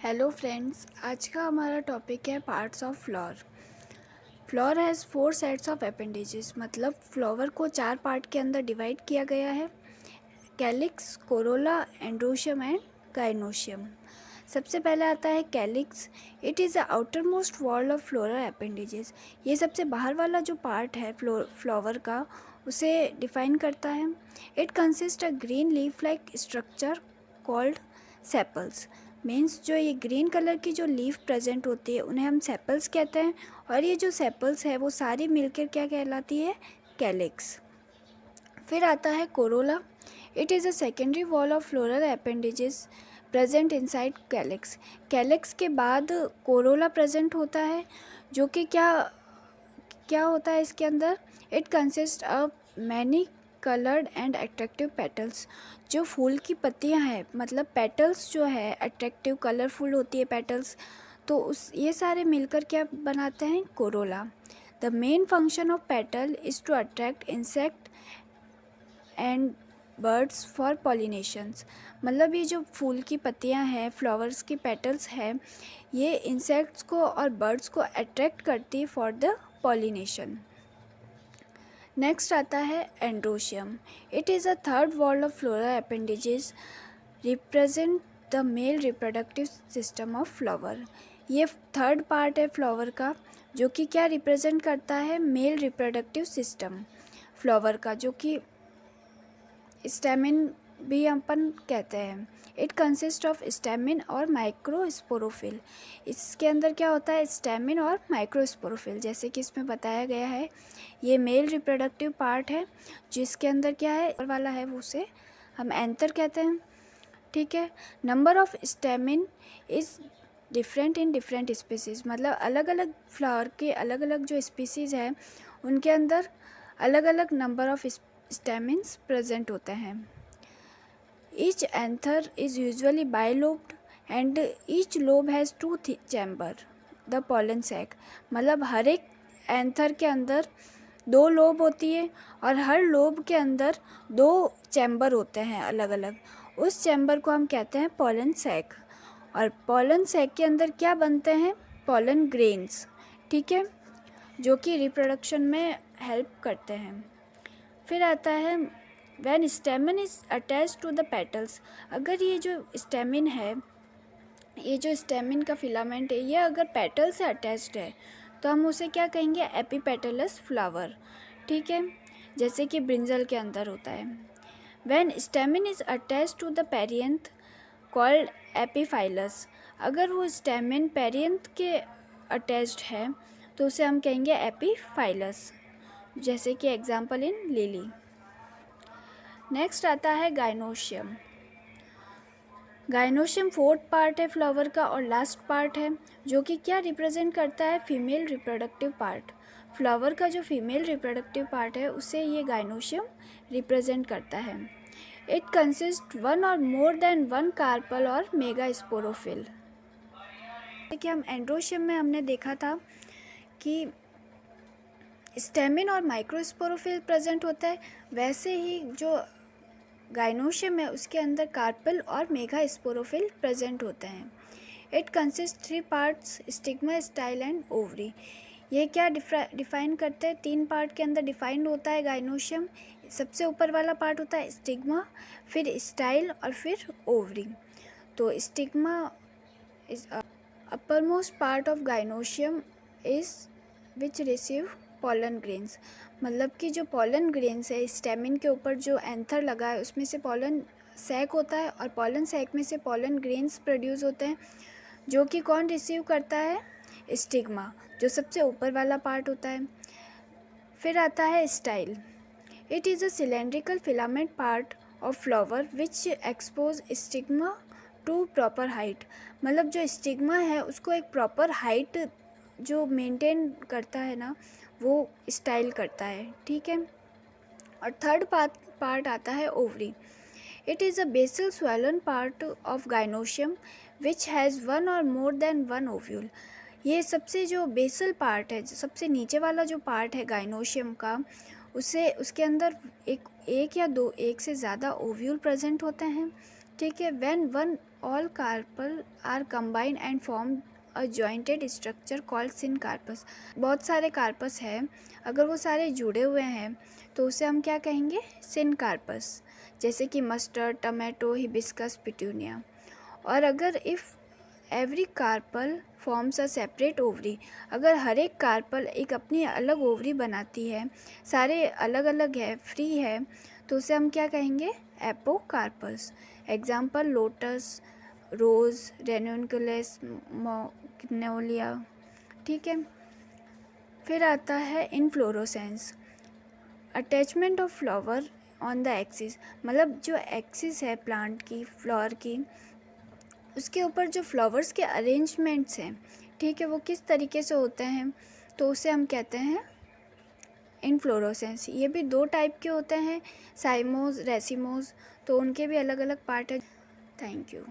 Hello friends, आज का हमारा टॉपिक है parts of flower. Flower has 4 sets of appendages, मतलब फ्लावर को 4 पार्ट के अंदर डिवाइड किया गया है। Calyx, Corolla, androecium and gynoecium. सबसे पहले आता है calyx. It is the outer most wall of floral appendages. ये सबसे बाहर वाला जो पार्ट है फ्लावर का, उसे डिफाइन करता है। It consist a green leaf like structure called sepals. Means जो ये ग्रीन कलर की जो लीफ प्रेजेंट होती है उन्हें हम सेपल्स कहते हैं, और ये जो सेपल्स है वो सारी मिलकर क्या कहलाती है? कैलिक्स। फिर आता है Corolla. It is a secondary wall of floral appendages present inside calyx. Calyx के बाद कोरोला प्रेजेंट होता है, जो कि क्या क्या होता है इसके अंदर? It consist of many coloured and attractive petals. जो फूल की पत्तियां हैं, मतलब पेटल्स जो है अट्रैक्टिव कलरफुल होती है पेटल्स, तो उस ये सारे मिलकर क्या बनाते हैं? Corolla. The main function of petal is to attract insect and birds for pollinations. मतलब ये जो फूल की पत्तियां हैं, फ्लावर्स की पेटल्स हैं, ये इंसेक्ट्स को और बर्ड्स को अट्रैक्ट करती है फॉर द पॉलिनेशन। नेक्स्ट आता है androecium. It is a third wall of floral appendages, represent the male reproductive system of flower. ये थर्ड पार्ट है फ्लावर का, जो कि क्या रिप्रेजेंट करता है? मेल रिप्रोडक्टिव सिस्टम फ्लावर का, जो कि स्टेमिन भी अपन कहते हैं। इट कंसिस्ट ऑफ स्टेमिन और माइक्रोस्पोरोफिल। इसके अंदर क्या होता है? स्टेमिन और माइक्रोस्पोरोफिल, जैसे कि इसमें बताया गया है। ये मेल रिप्रोडक्टिव पार्ट है, जिसके अंदर क्या है और वाला है, वो उसे हम एंथर कहते हैं। ठीक है। Number of stamen is different in different species, मतलब अलग अलग फ्लावर के अलग अलग जो स्पीसीज़ है उनके अंदर अलग अलग नंबर ऑफ स्टेमिन्स प्रेजेंट होते हैं। Each anther is usually bilobed and each lobe has 2 chamber the pollen sac. मतलब हर एक एंथर के अंदर 2 लोब होती है, और हर लोब के अंदर 2 चैम्बर होते हैं अलग अलग। उस चैम्बर को हम कहते हैं पॉलन सैक। और पॉलन सैक के अंदर क्या बनते हैं? Pollen grains. ठीक है, जो कि रिप्रोडक्शन में हेल्प करते हैं। फिर आता है when stamen is attach to the petals. अगर ये जो स्टेमिन है, ये जो स्टेमिन का फिलामेंट है, ये अगर पेटल से अटैच्ड है तो हम उसे क्या कहेंगे? Epipetalous flower. ठीक है, जैसे कि ब्रिंजल के अंदर होता है। When stamen is attach to the perianth called epiphyllous. अगर वो स्टेमिन पेरियंथ के अटैच्ड है तो उसे हम कहेंगे एपीफाइलस, जैसे कि एग्जाम्पल इन लिली। नेक्स्ट आता है गाइनोशियम। गाइनोशियम फोर्थ पार्ट है फ्लावर का और लास्ट पार्ट है, जो कि क्या रिप्रेजेंट करता है? Female reproductive part. फ्लावर का जो फीमेल रिप्रोडक्टिव पार्ट है उसे ये गाइनोशियम रिप्रेजेंट करता है। It consist one or more then one carpel और मेगा स्पोरोफिल। कि हम एंड्रोशियम में हमने देखा था कि स्टेमिन और माइक्रोस्पोरोफिल प्रेजेंट होता है, वैसे ही जो गाइनोशियम है उसके अंदर कार्पल और मेगा स्पोरोफिल प्रेजेंट होते हैं। It consist 3 parts, stigma, style and ovary. ये क्या डिफाइन करते हैं? 3 पार्ट के अंदर डिफाइंड होता है गाइनोशियम। सबसे ऊपर वाला पार्ट होता है स्टिग्मा, फिर स्टाइल और फिर ओवरी। तो stigma is upper most part of gynoecium is which receive pollen grains. मतलब कि जो पॉलन ग्रेन्स है स्टेमिन के ऊपर जो एंथर लगा है उसमें से पॉलन सैक होता है, और पॉलन सैक में से पॉलन ग्रेन्स प्रोड्यूस होते हैं, जो कि कौन रिसीव करता है? स्टिग्मा, जो सबसे ऊपर वाला पार्ट होता है। फिर आता है style. It is a cylindrical filament part of flower which expose stigma to proper height. मतलब जो स्टिग्मा है उसको एक प्रॉपर हाइट जो मेंटेन करता है ना, वो स्टाइल करता है। ठीक है। और थर्ड पार्ट आता है ovary. It is a basal swollen part of gynoecium which has one or more then one ovule. ये सबसे जो बेसल पार्ट है, जो सबसे नीचे वाला जो पार्ट है गाइनोशियम का, उसके अंदर एक या दो, एक से ज़्यादा ओव्यूल प्रेजेंट होते हैं, ठीक है। When one all carpel are combined and form a jointed structure called syncarpous. बहुत सारे कार्पस हैं, अगर वो सारे जुड़े हुए हैं तो उसे हम क्या कहेंगे? सिनकार्पस। जैसे कि मस्टर्ड, टमाटो, हिबिस्कस, पिटूनिया। और अगर if every carpel forms a separate ovary, अगर हर एक कार्पल एक अपनी अलग ओवरी बनाती है, सारे अलग अलग है, फ्री है, तो उसे हम क्या कहेंगे? एपोकार्पस। एग्जाम्पल लोटस, रोज़, रेन्यूनकुलस, मैग्नोलिया। ठीक है। फिर आता है inflorescence, attachment of flower on the axis. मतलब जो एक्सिस है प्लांट की, फ्लावर की, उसके ऊपर जो फ्लावर्स के अरेंजमेंट्स हैं, ठीक है, वो किस तरीके से होते हैं, तो उसे हम कहते हैं इनफ्लोरोसेंस। ये भी 2 टाइप के होते हैं, साइमोस, रेसिमोस, तो उनके भी अलग अलग पार्ट है। Thank you.